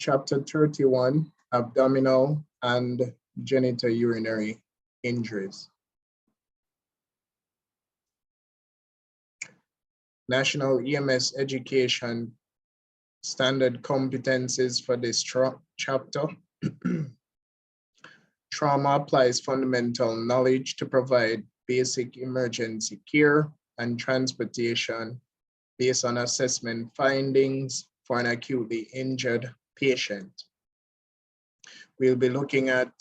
Chapter 31, Abdominal and Genitourinary Injuries. National EMS Education Standard Competencies for this chapter. Trauma applies fundamental knowledge to provide basic emergency care and transportation based on assessment findings for an acutely injured patient. We'll be looking at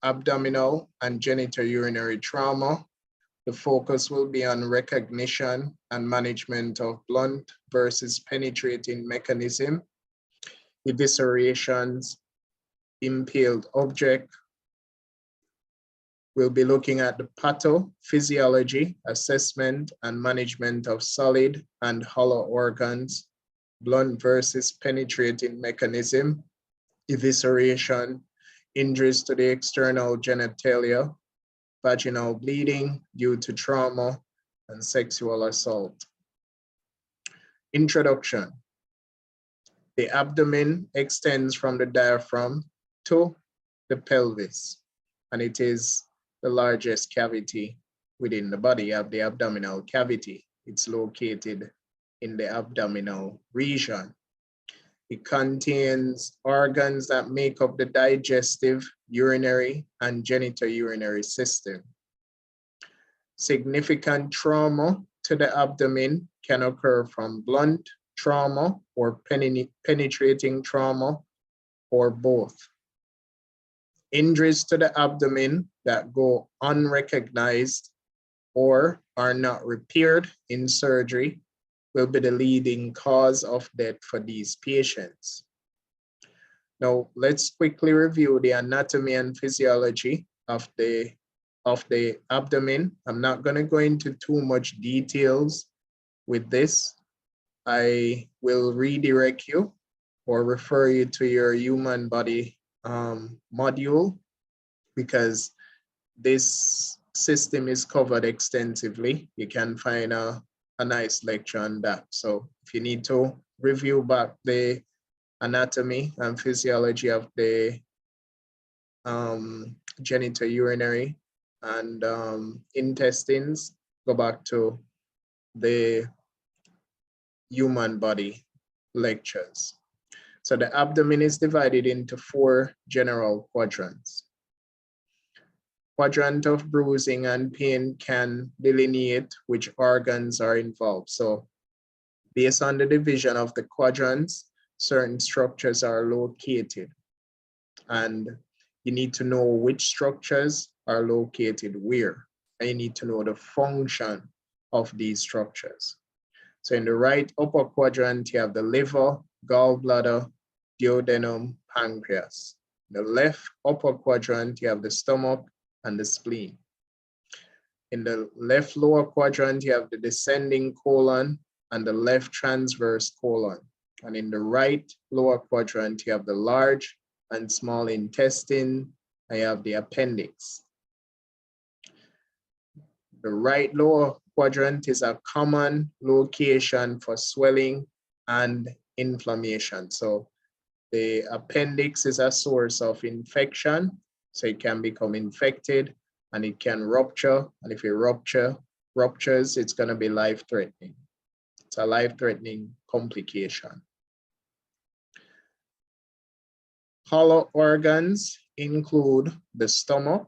abdominal and genitourinary trauma. The focus will be on recognition and management of blunt versus penetrating mechanism, eviscerations, impaled object. We'll be looking at the pathophysiology, assessment and management of solid and hollow organs, blunt versus penetrating mechanism, evisceration, injuries to the external genitalia, vaginal bleeding due to trauma, and sexual assault. Introduction. The abdomen extends from the diaphragm to the pelvis, and it is the largest cavity within the body of the abdominal cavity. It's located in the abdominal region. It contains organs that make up the digestive, urinary, and genitourinary system. Significant trauma to the abdomen can occur from blunt trauma or penetrating trauma, or both. Injuries to the abdomen that go unrecognized or are not repaired in surgery will be the leading cause of death for these patients. Now, let's quickly review the anatomy and physiology of the abdomen. I'm not going to go into too much details with this. I will redirect you or refer you to your human body module, because this system is covered extensively. You can find a nice lecture on that. So if you need to review back the anatomy and physiology of the genitourinary and intestines, go back to the human body lectures. So the abdomen is divided into 4 general quadrants. Quadrant of bruising and pain can delineate which organs are involved. So based on the division of the quadrants, certain structures are located, and you need to know which structures are located where, and you need to know the function of these structures. So in the right upper quadrant, you have the liver, gallbladder, duodenum, pancreas. In the left upper quadrant, you have the stomach and the spleen. In the left lower quadrant, you have the descending colon and the left transverse colon. And in the right lower quadrant, you have the large and small intestine, and you have the appendix. The right lower quadrant is a common location for swelling and inflammation. So the appendix is a source of infection, so it can become infected and it can rupture. And if it ruptures, it's going to be life-threatening. It's a life-threatening complication. Hollow organs include the stomach,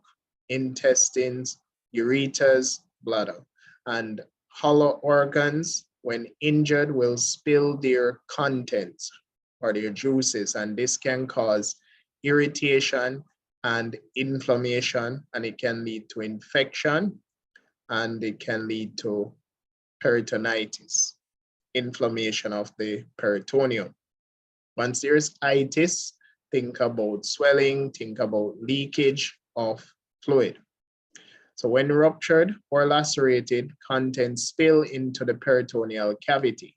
intestines, ureters, bladder. And hollow organs, when injured, will spill their contents or their juices, and this can cause irritation and inflammation, and it can lead to infection, and it can lead to peritonitis, inflammation of the peritoneum. Once there's itis, think about swelling, think about leakage of fluid. So when ruptured or lacerated, contents spill into the peritoneal cavity,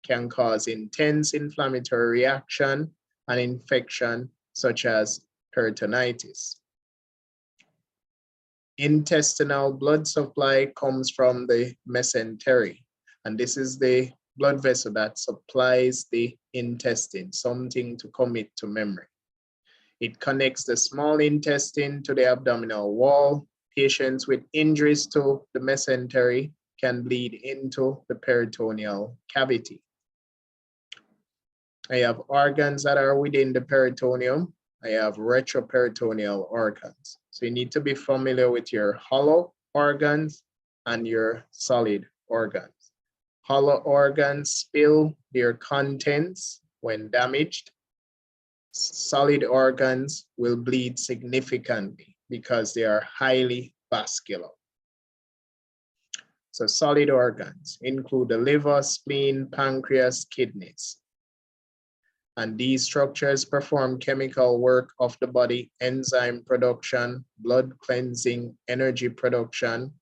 can cause intense inflammatory reaction and infection such as peritonitis. Intestinal blood supply comes from the mesentery, and this is the blood vessel that supplies the intestine, something to commit to memory. It connects the small intestine to the abdominal wall. Patients with injuries to the mesentery can bleed into the peritoneal cavity. I have organs that are within the peritoneum. I have retroperitoneal organs. So you need to be familiar with your hollow organs and your solid organs. Hollow organs spill their contents when damaged. Solid organs will bleed significantly because they are highly vascular. So solid organs include the liver, spleen, pancreas, kidneys. And these structures perform chemical work of the body, enzyme production, blood cleansing, energy production.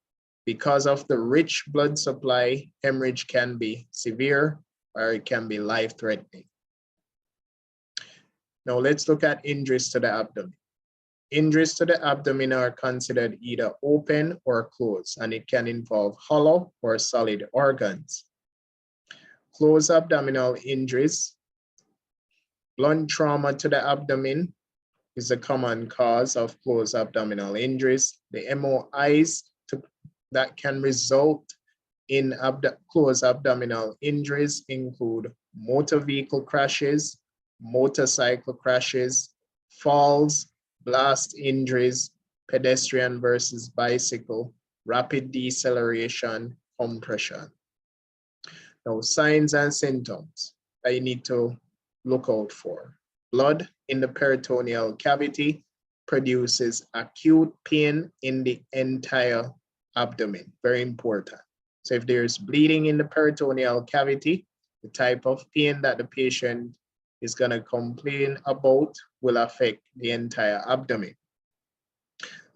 Because of the rich blood supply, hemorrhage can be severe or it can be life-threatening. Now let's look at injuries to the abdomen. Injuries to the abdomen are considered either open or closed, and it can involve hollow or solid organs. Closed abdominal injuries. Blunt trauma to the abdomen is a common cause of closed abdominal injuries. The MOIs that can result in closed abdominal injuries include motor vehicle crashes, motorcycle crashes, falls, blast injuries, pedestrian versus bicycle, rapid deceleration, compression. Now, signs and symptoms that you need to look out for. Blood in the peritoneal cavity produces acute pain in the entire abdomen. Very important. So if there's bleeding in the peritoneal cavity, the type of pain that the patient is going to complain about will affect the entire abdomen.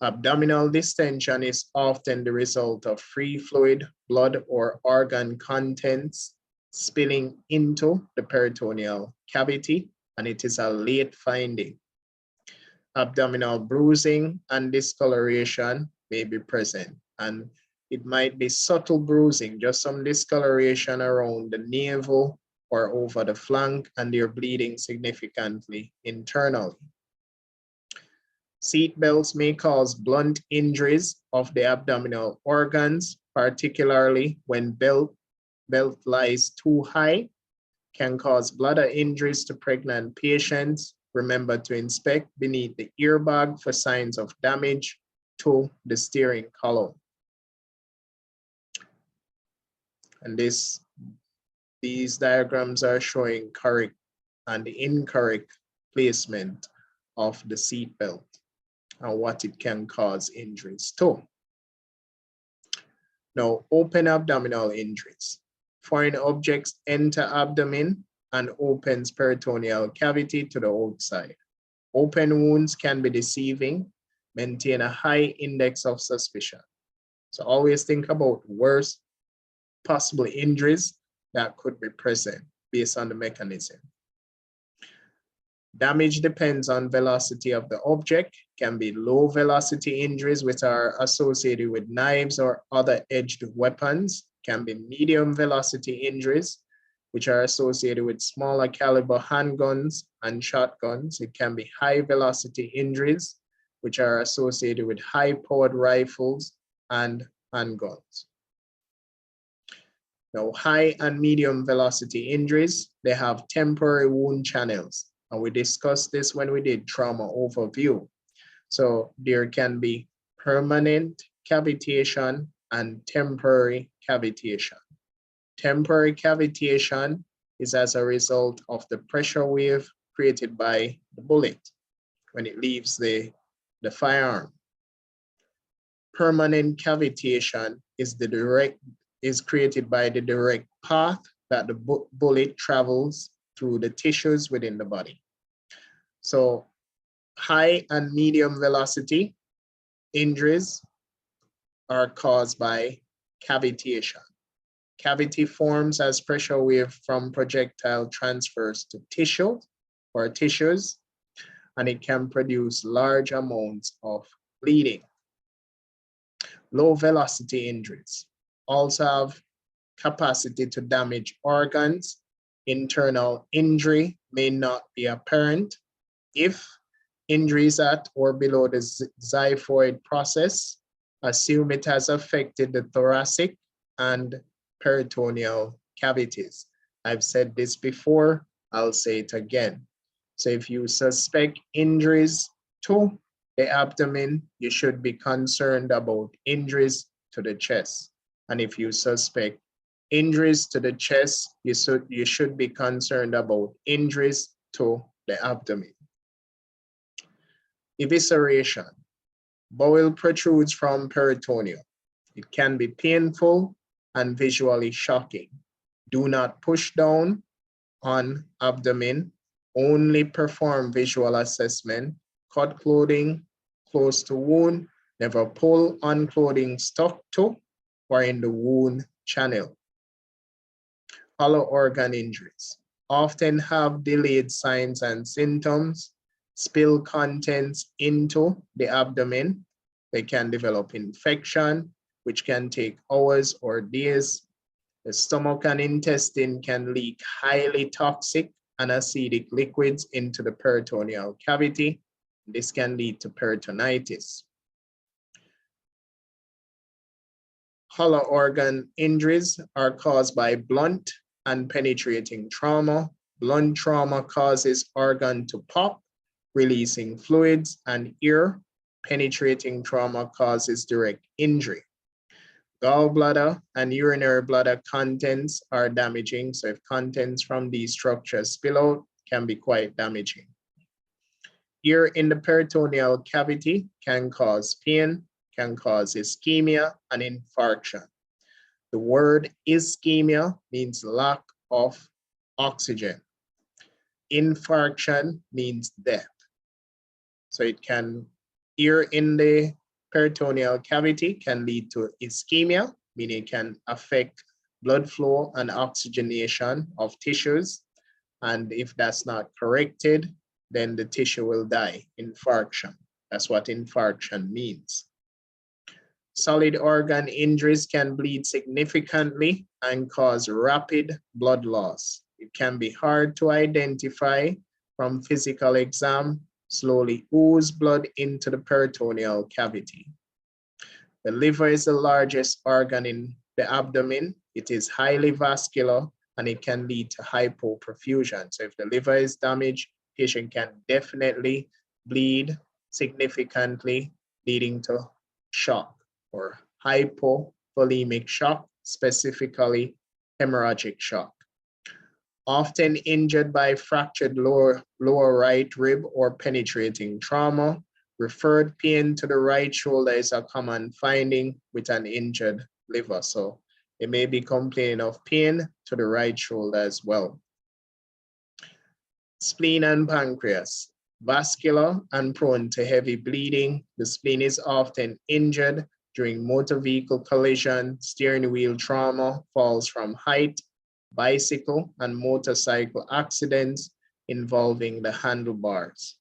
Abdominal distension is often the result of free fluid, blood, or organ contents spilling into the peritoneal cavity, and it is a late finding. Abdominal bruising and discoloration may be present, and it might be subtle bruising, just some discoloration around the navel or over the flank, and they're bleeding significantly internally. Seat belts may cause blunt injuries of the abdominal organs, particularly when belt lies too high, can cause bladder injuries to pregnant patients. Remember to inspect beneath the airbag for signs of damage to the steering column. And these diagrams are showing correct and incorrect placement of the seat belt and what it can cause injuries to. Now, open abdominal injuries. Foreign objects enter abdomen and opens peritoneal cavity to the outside. Open wounds can be deceiving. Maintain a high index of suspicion. So always think about worst possible injuries that could be present based on the mechanism. Damage depends on velocity of the object. Can be low velocity injuries which are associated with knives or other edged weapons. Can be medium velocity injuries which are associated with smaller caliber handguns and shotguns. It can be high velocity injuries which are associated with high powered rifles and handguns. Now, high and medium velocity injuries, they have temporary wound channels. And we discussed this when we did trauma overview. So there can be permanent cavitation and temporary cavitation. Temporary cavitation is as a result of the pressure wave created by the bullet when it leaves the firearm. Permanent cavitation is created by the direct path that the bullet travels through the tissues within the body. So high and medium velocity injuries are caused by cavitation. Cavity forms as pressure wave from projectile transfers to tissue or tissues, and it can produce large amounts of bleeding. Low velocity injuries also have capacity to damage organs. Internal injury may not be apparent. If injuries at or below the xiphoid process, assume it has affected the thoracic and peritoneal cavities. I've said this before, I'll say it again. So if you suspect injuries to the abdomen, you should be concerned about injuries to the chest. And if you suspect injuries to the chest, you should be concerned about injuries to the abdomen. Evisceration. Bowel protrudes from peritoneum. It can be painful and visually shocking. Do not push down on abdomen. Only perform visual assessment. Cut clothing close to wound. Never pull on clothing stuck to or in the wound channel. Hollow organ injuries often have delayed signs and symptoms. Spill contents into the abdomen. They can develop infection, which can take hours or days. The stomach and intestine can leak highly toxic and acidic liquids into the peritoneal cavity. This can lead to peritonitis. Hollow organ injuries are caused by blunt and penetrating trauma. Blunt trauma causes organ to pop, releasing fluids and ear. Penetrating trauma causes direct injury. Gallbladder and urinary bladder contents are damaging. So if contents from these structures spill out, can be quite damaging. Ear in the peritoneal cavity can cause pain, can cause ischemia and infarction. The word ischemia means lack of oxygen. Infarction means death. So it can, ear in the peritoneal cavity can lead to ischemia, meaning it can affect blood flow and oxygenation of tissues. And if that's not corrected, then the tissue will die, infarction. That's what infarction means. Solid organ injuries can bleed significantly and cause rapid blood loss. It can be hard to identify from physical exam. Slowly ooze blood into the peritoneal cavity. The liver is the largest organ in the abdomen. It is highly vascular and it can lead to hypoperfusion. So if the liver is damaged, patient can definitely bleed significantly, leading to shock or hypovolemic shock, specifically hemorrhagic shock. Often injured by fractured lower right rib or penetrating trauma. Referred pain to the right shoulder is a common finding with an injured liver. So they may be complaining of pain to the right shoulder as well. Spleen and pancreas. Vascular and prone to heavy bleeding. The spleen is often injured during motor vehicle collision, steering wheel trauma, falls from height, bicycle and motorcycle accidents involving the handlebars.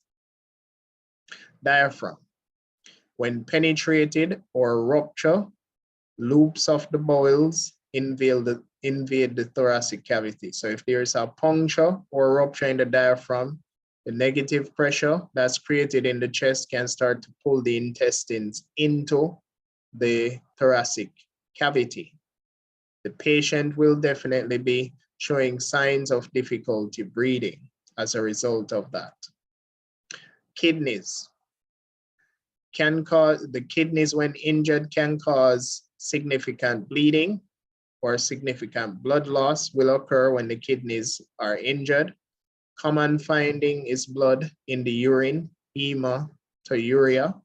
Diaphragm. When penetrated or rupture, loops of the bowels invade the thoracic cavity. So if there is a puncture or rupture in the diaphragm, the negative pressure that's created in the chest can start to pull the intestines into the thoracic cavity. The patient will definitely be showing signs of difficulty breathing as a result of that. Kidneys. The kidneys when injured can cause significant bleeding or significant blood loss will occur when the kidneys are injured. Common finding is blood in the urine, hematuria.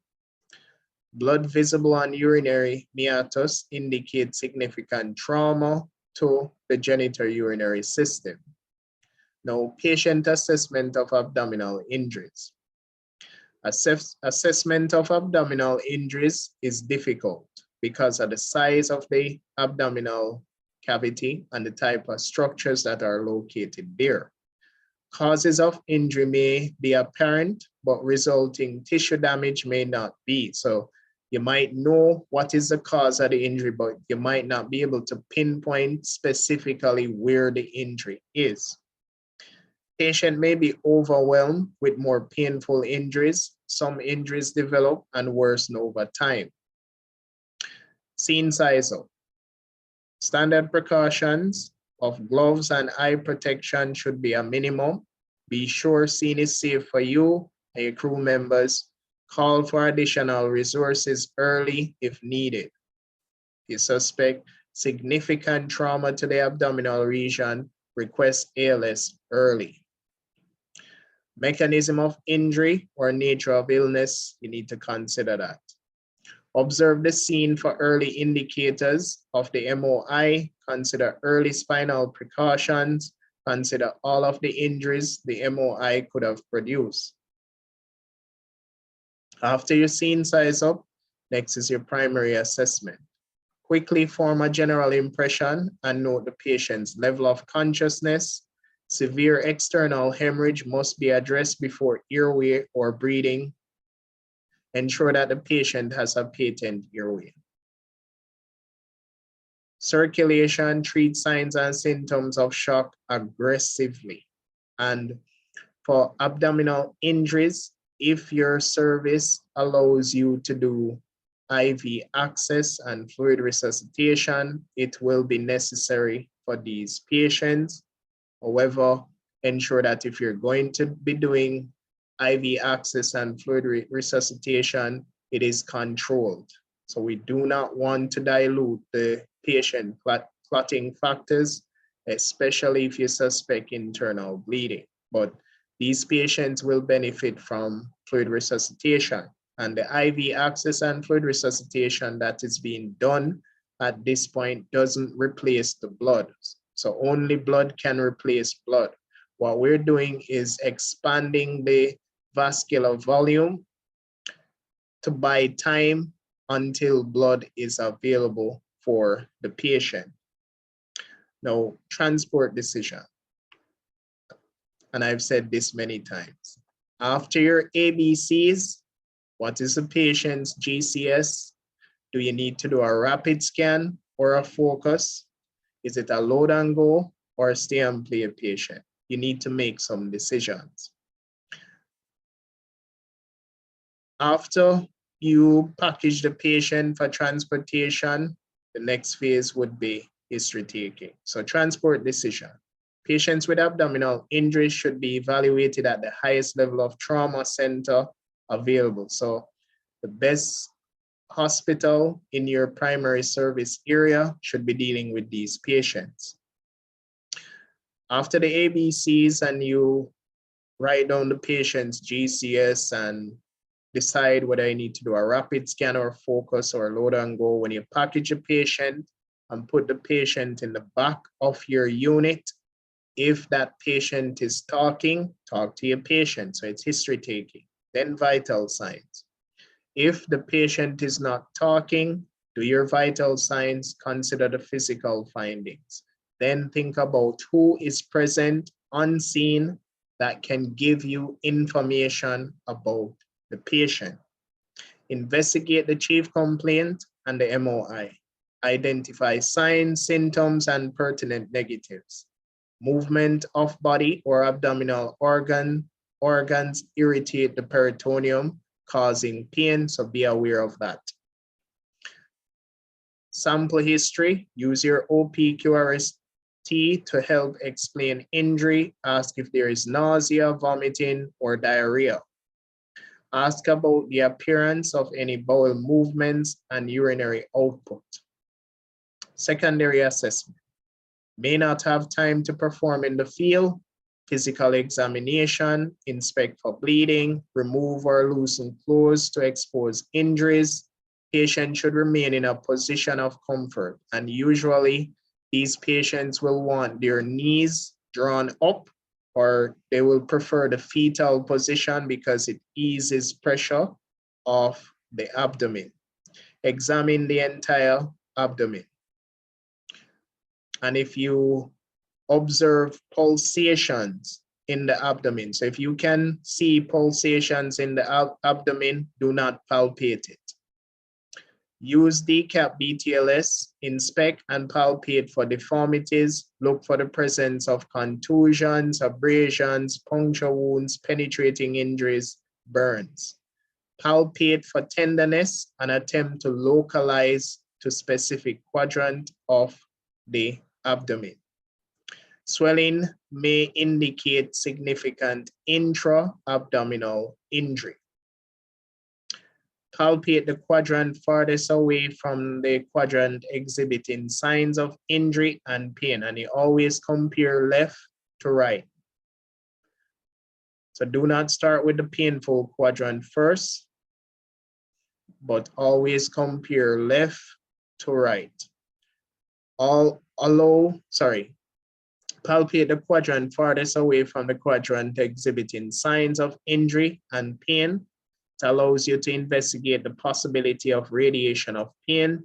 Blood visible on urinary meatus indicates significant trauma to the genitourinary system. Now, patient assessment of abdominal injuries. Assessment of abdominal injuries is difficult because of the size of the abdominal cavity and the type of structures that are located there. Causes of injury may be apparent, but resulting tissue damage may not be. So You might know what is the cause of the injury, but you might not be able to pinpoint specifically where the injury is. Patient may be overwhelmed with more painful injuries. Some injuries develop and worsen over time. Scene size up. Standard precautions of gloves and eye protection should be a minimum. Be sure scene is safe for you and your crew members. Call for additional resources early if needed. If you suspect significant trauma to the abdominal region, request ALS early. Mechanism of injury or nature of illness, you need to consider that. Observe the scene for early indicators of the MOI. Consider early spinal precautions. Consider all of the injuries the MOI could have produced. After your scene size up, next is your primary assessment. Quickly form a general impression and note the patient's level of consciousness. Severe external hemorrhage must be addressed before airway or breathing. Ensure that the patient has a patent airway. Circulation, treat signs and symptoms of shock aggressively. And for abdominal injuries, if your service allows you to do IV access and fluid resuscitation, it will be necessary for these patients. However, ensure that if you're going to be doing IV access and fluid resuscitation, it is controlled. So we do not want to dilute the patient clotting factors, especially if you suspect internal bleeding. But these patients will benefit from fluid resuscitation, and the IV access and fluid resuscitation that is being done at this point doesn't replace the blood. So only blood can replace blood. What we're doing is expanding the vascular volume to buy time until blood is available for the patient. Now, transport decision. And I've said this many times. After your ABCs, what is the patient's GCS? Do you need to do a rapid scan or a focus? Is it a load and go or a stay and play patient? You need to make some decisions. After you package the patient for transportation, the next phase would be history taking. So transport decision. Patients with abdominal injuries should be evaluated at the highest level of trauma center available. So the best hospital in your primary service area should be dealing with these patients. After the ABCs and you write down the patient's GCS and decide whether you need to do a rapid scan or focus or load and go, when you package a patient and put the patient in the back of your unit, if that patient is talking, talk to your patient. So it's history taking. Then vital signs. If the patient is not talking, do your vital signs, consider the physical findings. Then think about who is present unseen that can give you information about the patient. Investigate the chief complaint and the MOI. Identify signs, symptoms, and pertinent negatives. Movement of body or abdominal organs irritate the peritoneum, causing pain, so be aware of that. Sample history, use your OPQRST to help explain injury. Ask if there is nausea, vomiting, or diarrhea. Ask about the appearance of any bowel movements and urinary output. Secondary assessment. May not have time to perform in the field. Physical examination, inspect for bleeding, remove or loosen clothes to expose injuries. Patient should remain in a position of comfort, and usually these patients will want their knees drawn up, or they will prefer the fetal position because it eases pressure off the abdomen. Examine the entire abdomen. And if you observe pulsations in the abdomen, so if you can see pulsations in the abdomen, do not palpate it. Use DCAP BTLS, inspect and palpate for deformities, look for the presence of contusions, abrasions, puncture wounds, penetrating injuries, burns. Palpate for tenderness and attempt to localize to specific quadrant of the abdomen. Swelling may indicate significant intra-abdominal injury. Palpate the quadrant farthest away from the quadrant exhibiting signs of injury and pain, and you always compare left to right. So do not start with the painful quadrant first, but always compare left to right. Palpate the quadrant farthest away from the quadrant exhibiting signs of injury and pain. It allows you to investigate the possibility of radiation of pain,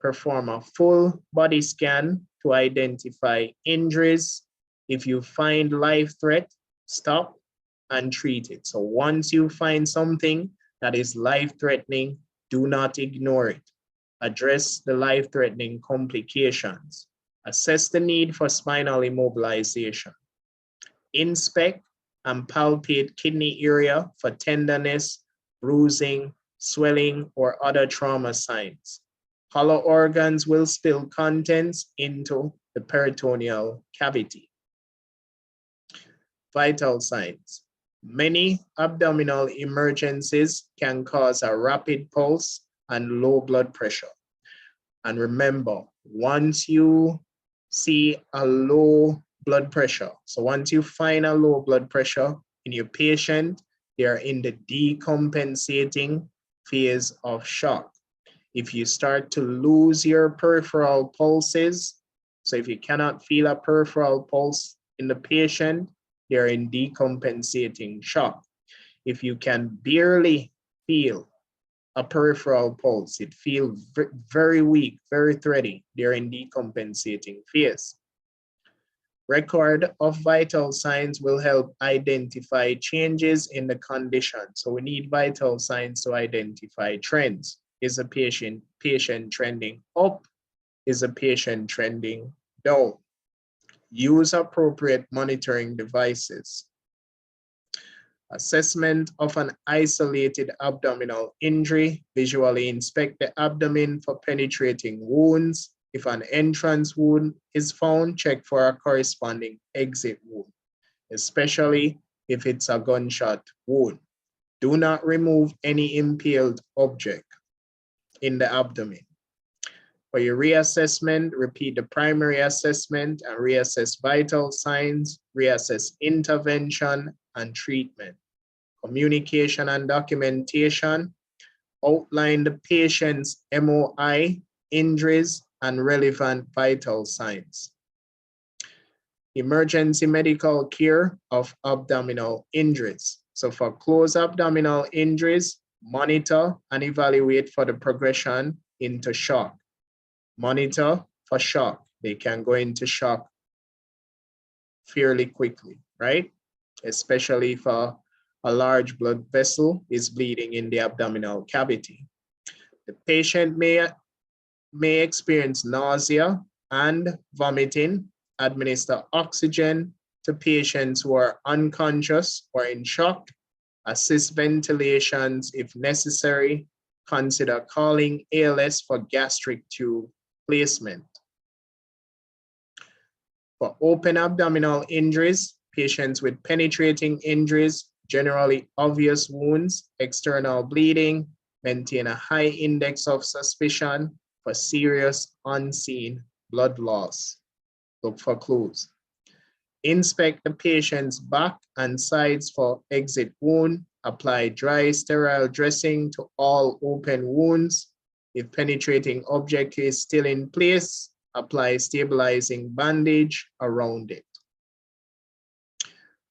perform a full body scan to identify injuries. If you find life threat, stop and treat it. So once you find something that is life-threatening, do not ignore it. Address the life-threatening complications. Assess the need for spinal immobilization. Inspect and palpate kidney area for tenderness, bruising, swelling, or other trauma signs. Hollow organs will spill contents into the peritoneal cavity. Vital signs. Many abdominal emergencies can cause a rapid pulse and low blood pressure. And remember, once you see a low blood pressure, so once you find a low blood pressure in your patient, they are in the decompensating phase of shock. If you start to lose your peripheral pulses, so if you cannot feel a peripheral pulse in the patient, they are in decompensating shock. If you can barely feel a peripheral pulse, it feels very weak, very thready, they're in decompensating phase. Record of vital signs will help identify changes in the condition. So we need vital signs to identify trends. Is a patient trending up? Is a patient trending down? Use appropriate monitoring devices. Assessment of an isolated abdominal injury. Visually inspect the abdomen for penetrating wounds. If an entrance wound is found, check for a corresponding exit wound, especially if it's a gunshot wound. Do not remove any impaled object in the abdomen. For your reassessment, repeat the primary assessment and reassess vital signs, reassess intervention and treatment. Communication and documentation. Outline the patient's MOI, injuries, and relevant vital signs. Emergency medical care of abdominal injuries. So for closed abdominal injuries, monitor and evaluate for the progression into shock. Monitor for shock. They can go into shock fairly quickly, right? Especially if a large blood vessel is bleeding in the abdominal cavity. The patient may experience nausea and vomiting. Administer oxygen to patients who are unconscious or in shock. Assist ventilations if necessary. Consider calling ALS for gastric tube placement. For open abdominal injuries, patients with penetrating injuries, generally obvious wounds, external bleeding, maintain a high index of suspicion for serious unseen blood loss. Look for clues. Inspect the patient's back and sides for exit wound. Apply dry sterile dressing to all open wounds. If penetrating object is still in place, apply stabilizing bandage around it.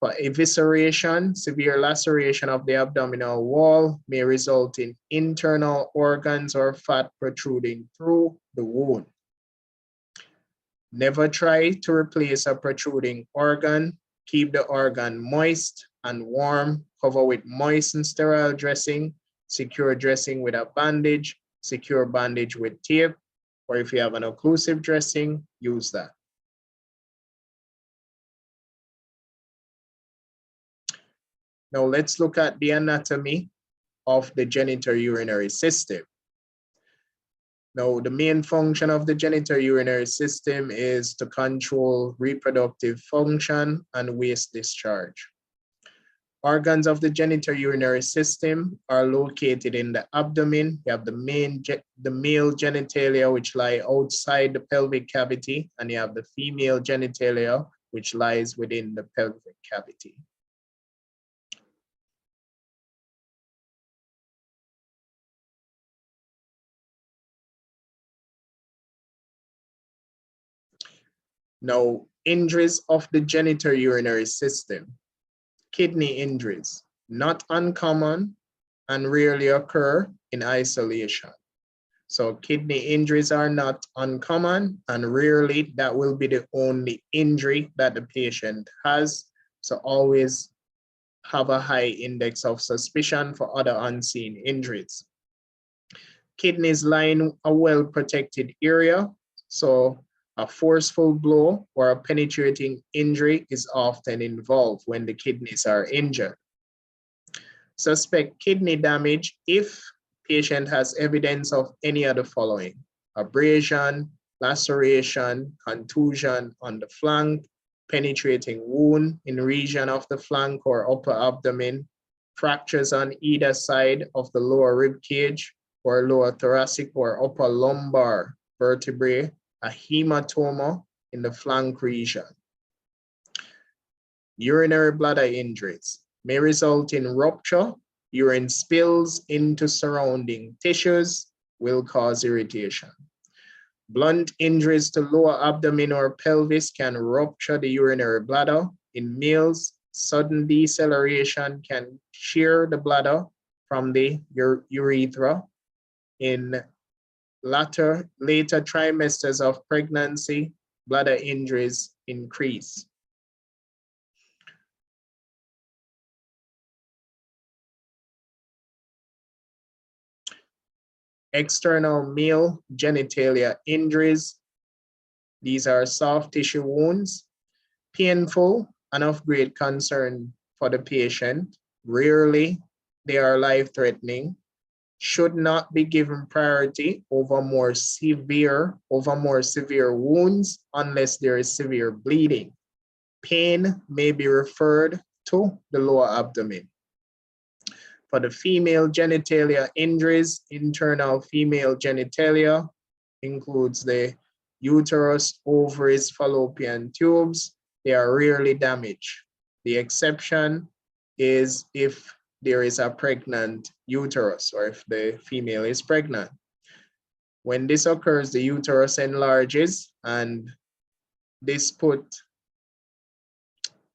For evisceration, severe laceration of the abdominal wall may result in internal organs or fat protruding through the wound. Never try to replace a protruding organ. Keep the organ moist and warm. Cover with moist and sterile dressing. Secure dressing with a bandage. secure bandage with tape, or if you have an occlusive dressing, use that. Now let's look at the anatomy of the genitourinary system. Now, the main function of the genitourinary system is to control reproductive function and waste discharge. Organs of the genitourinary system are located in the abdomen. You have the male genitalia, which lie outside the pelvic cavity, and you have the female genitalia, which lies within the pelvic cavity. Now, injuries of the genitourinary system. Kidney injuries, not uncommon and rarely occur in isolation. So kidney injuries are not uncommon, and rarely that will be the only injury that the patient has. So always have a high index of suspicion for other unseen injuries. Kidneys line a well-protected area, so a forceful blow or a penetrating injury is often involved when the kidneys are injured. Suspect kidney damage if patient has evidence of any of the following: abrasion, laceration, contusion on the flank, penetrating wound in region of the flank or upper abdomen, fractures on either side of the lower rib cage or lower thoracic or upper lumbar vertebrae, a hematoma in the flank region. Urinary bladder injuries may result in rupture. Urine spills into surrounding tissues, will cause irritation. Blunt injuries to lower abdomen or pelvis can rupture the urinary bladder. In males, sudden deceleration can shear the bladder from the urethra. In later trimesters of pregnancy, bladder injuries increase. External male genitalia injuries. These are soft tissue wounds, painful and of great concern for the patient. Rarely they are life-threatening. Should not be given priority over more severe wounds unless there is severe bleeding. Pain may be referred to the lower abdomen. For the female genitalia injuries, internal female genitalia includes the uterus, ovaries, fallopian tubes. They are rarely damaged. The exception is if there is a pregnant uterus or if the female is pregnant. When this occurs, the uterus enlarges and this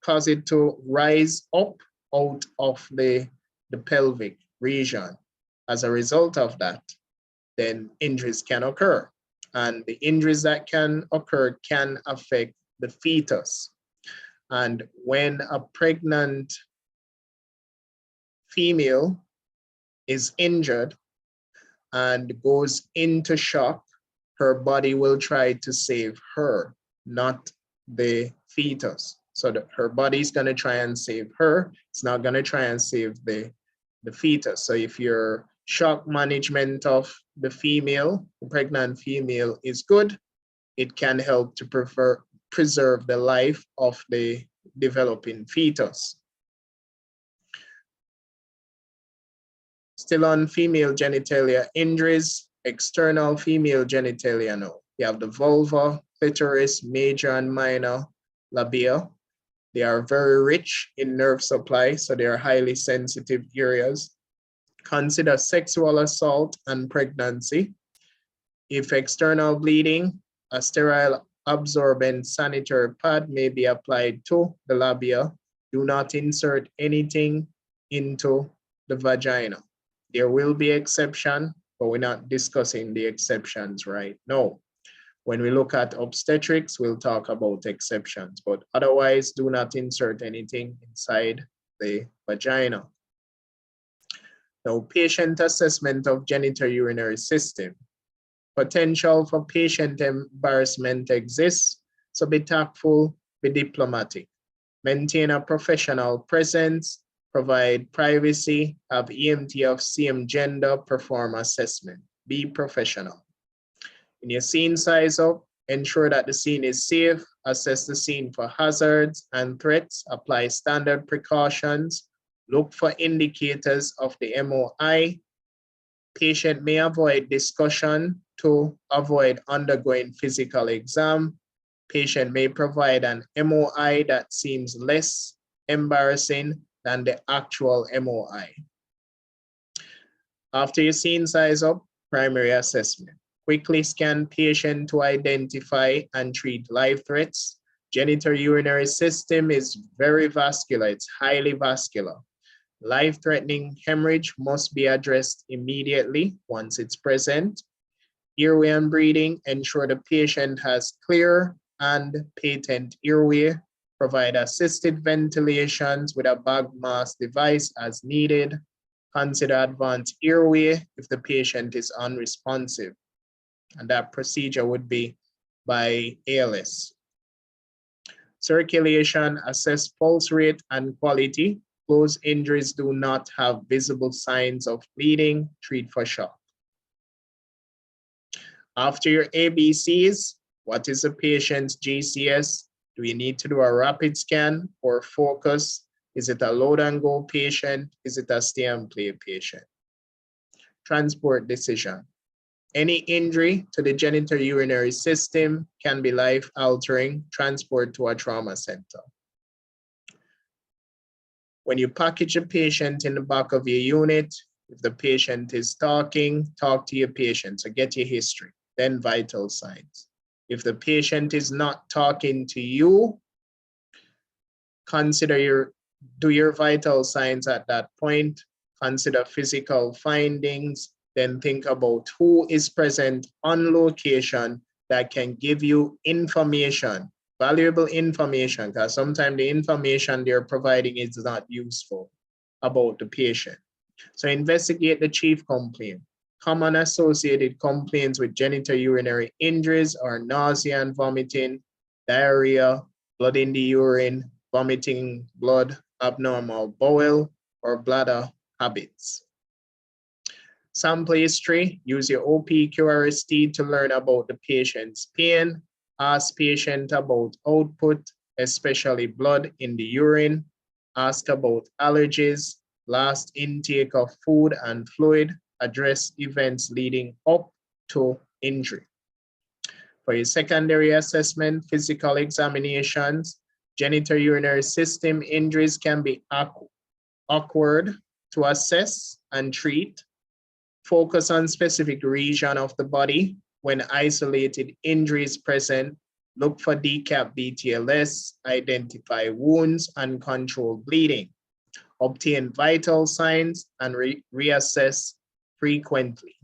cause it to rise up out of the pelvic region. As a result of that, then injuries can occur. And the injuries that can occur can affect the fetus. And when a pregnant female is injured and goes into shock, her body will try to save her, not the fetus. So her body is going to try and save her. It's not going to try and save the fetus. So if your shock management of the pregnant female is good, it can help to preserve the life of the developing fetus. Still on female genitalia injuries, external female genitalia now. You have the vulva, clitoris, major and minor labia. They are very rich in nerve supply, so they are highly sensitive areas. Consider sexual assault and pregnancy. If external bleeding, a sterile absorbent sanitary pad may be applied to the labia. Do not insert anything into the vagina. There will be exception, but we're not discussing the exceptions right now. When we look at obstetrics, we'll talk about exceptions, but otherwise do not insert anything inside the vagina. Now, patient assessment of genitourinary system. Potential for patient embarrassment exists, so be tactful, be diplomatic. Maintain a professional presence, provide privacy, have EMT of same gender perform assessment. Be professional. When your scene size up, ensure that the scene is safe, assess the scene for hazards and threats, apply standard precautions, look for indicators of the MOI. Patient may avoid discussion to avoid undergoing physical exam. Patient may provide an MOI that seems less embarrassing than the actual MOI. After your scene size up, primary assessment. Quickly scan patient to identify and treat live threats. Genitourinary system is very vascular, it's highly vascular. Life-threatening hemorrhage must be addressed immediately once it's present. Airway and breathing, ensure the patient has clear and patent airway. Provide assisted ventilations with a bag mask device as needed. Consider advanced airway if the patient is unresponsive. And that procedure would be by ALS. Circulation, assess pulse rate and quality. Closed injuries do not have visible signs of bleeding, treat for shock. After your ABCs, what is the patient's GCS? Do you need to do a rapid scan or focus? Is it a load and go patient? Is it a stay and play patient? Transport decision. Any injury to the genitourinary system can be life-altering. Transport to a trauma center. When you package a patient in the back of your unit, if the patient is talking, talk to your patient, so get your history, then vital signs. If the patient is not talking to you, do your vital signs at that point, consider physical findings, then think about who is present on location that can give you information, valuable information, because sometimes the information they're providing is not useful about the patient. So investigate the chief complaint. Common associated complaints with genitourinary injuries are nausea and vomiting, diarrhea, blood in the urine, vomiting blood, abnormal bowel or bladder habits. Sample history, use your OPQRST to learn about the patient's pain. Ask patient about output, especially blood in the urine. Ask about allergies, last intake of food and fluid. Address events leading up to injury. For your secondary assessment, physical examinations, genitourinary system injuries can be awkward to assess and treat. Focus on specific region of the body. When isolated injuries present, look for decap BTLS, identify wounds and control bleeding. Obtain vital signs and reassess frequently.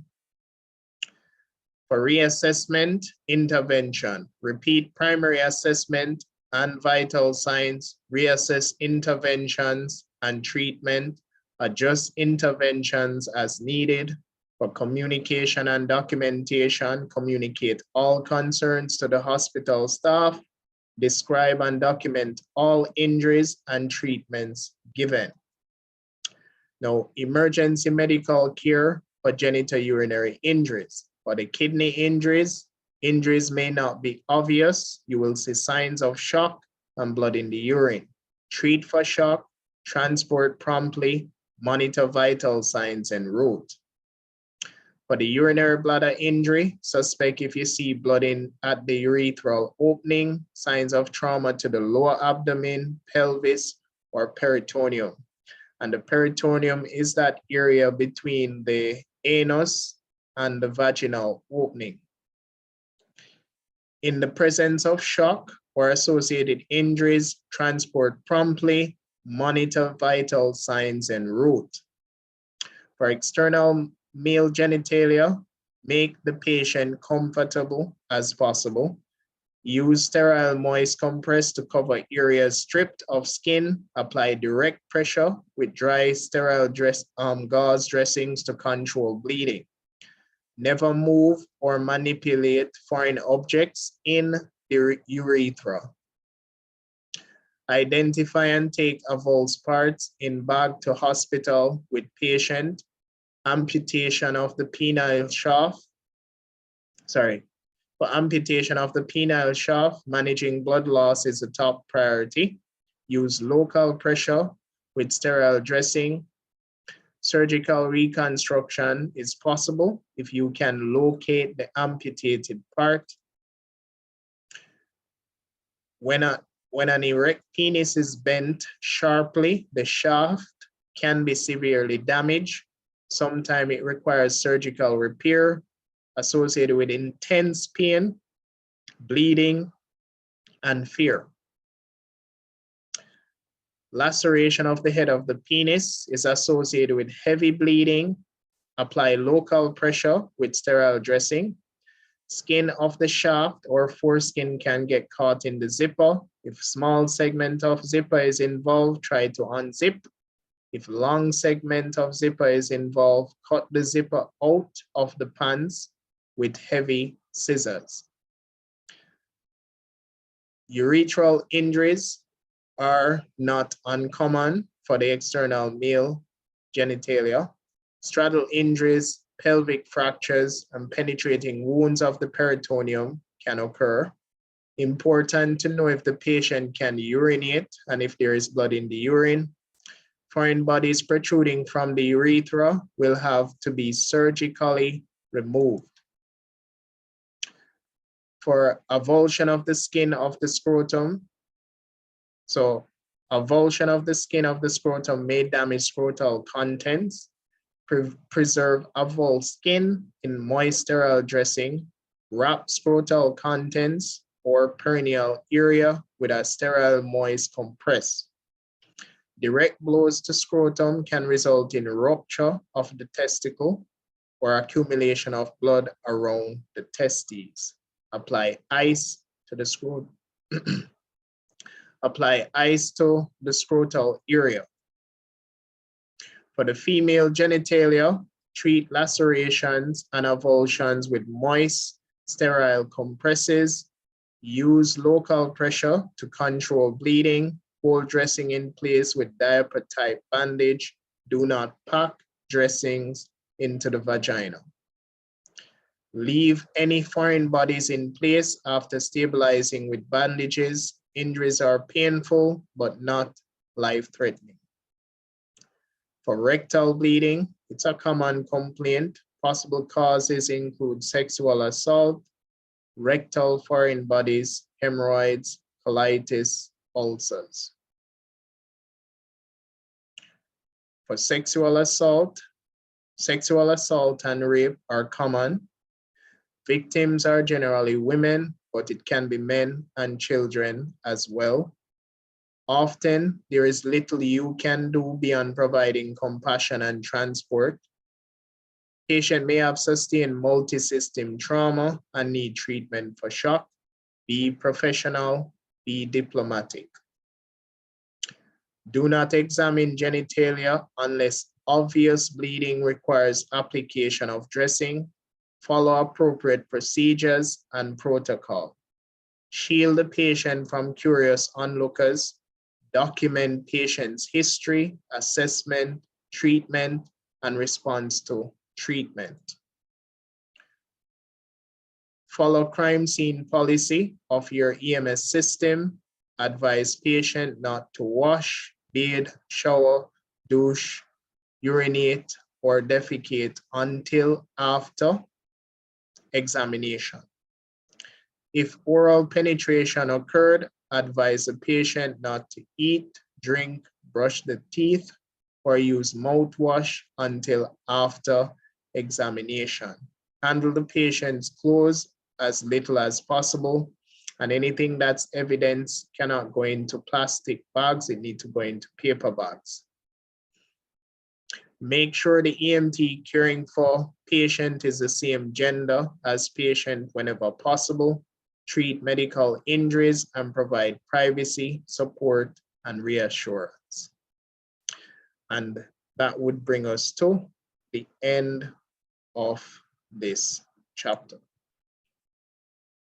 For reassessment, intervention, repeat primary assessment and vital signs, reassess interventions and treatment, adjust interventions as needed. For communication and documentation, communicate all concerns to the hospital staff, describe and document all injuries and treatments given. Now, emergency medical care for genitourinary injuries. For the kidney injuries, injuries may not be obvious. You will see signs of shock and blood in the urine. Treat for shock, transport promptly, monitor vital signs en route. For the urinary bladder injury, suspect if you see blood at the urethral opening, signs of trauma to the lower abdomen, pelvis, or peritoneum. And the peritoneum is that area between the anus and the vaginal opening. In the presence of shock or associated injuries, transport promptly, monitor vital signs en route. For external male genitalia, make the patient comfortable as possible. Use sterile moist compress to cover areas stripped of skin. Apply direct pressure with dry sterile gauze dressings to control bleeding. Never move or manipulate foreign objects in the urethra. Identify and take avulsed parts in bag to hospital with patient. Amputation of the penile shaft. For amputation of the penile shaft, managing blood loss is a top priority. Use local pressure with sterile dressing. Surgical reconstruction is possible if you can locate the amputated part. When an erect penis is bent sharply, the shaft can be severely damaged. Sometimes it requires surgical repair associated with intense pain, bleeding, and fear. Laceration of the head of the penis is associated with heavy bleeding. Apply local pressure with sterile dressing. Skin of the shaft or foreskin can get caught in the zipper. If small segment of zipper is involved, try to unzip. If long segment of zipper is involved, cut the zipper out of the pants with heavy scissors. Urethral injuries are not uncommon for the external male genitalia. Straddle injuries, pelvic fractures, and penetrating wounds of the peritoneum can occur. Important to know if the patient can urinate and if there is blood in the urine. Foreign bodies protruding from the urethra will have to be surgically removed. For avulsion of the skin of the scrotum, so avulsion of the skin of the scrotum may damage scrotal contents. Preserve avulsed skin in moist sterile dressing. Wrap scrotal contents or perineal area with a sterile moist compress. Direct blows to scrotum can result in rupture of the testicle or accumulation of blood around the testes. Apply ice to the scrotum. Apply ice to the scrotal area. For the female genitalia, treat lacerations and avulsions with moist, sterile compresses. Use local pressure to control bleeding. Hold dressing in place with diaper-type bandage. Do not pack dressings into the vagina. Leave any foreign bodies in place after stabilizing with bandages. Injuries are painful, but not life-threatening. For rectal bleeding, it's a common complaint. Possible causes include sexual assault, rectal foreign bodies, hemorrhoids, colitis, ulcers. For sexual assault and rape are common. Victims are generally women, but it can be men and children as well. Often, there is little you can do beyond providing compassion and transport. Patient may have sustained multi-system trauma and need treatment for shock. Be professional, be diplomatic. Do not examine genitalia unless obvious bleeding requires application of dressing. Follow appropriate procedures and protocol. Shield the patient from curious onlookers. Document patient's history, assessment, treatment, and response to treatment. Follow crime scene policy of your EMS system. Advise patient not to wash, bathe, shower, douche, urinate, or defecate until after examination. If oral penetration occurred, advise the patient not to eat, drink, brush the teeth, or use mouthwash until after examination. Handle the patient's clothes as little as possible, and anything that's evidence cannot go into plastic bags, it needs to go into paper bags. Make sure the EMT caring for patient is the same gender as patient whenever possible. treat medical injuries, and provide privacy, support, and reassurance. And that would bring us to the end of this chapter.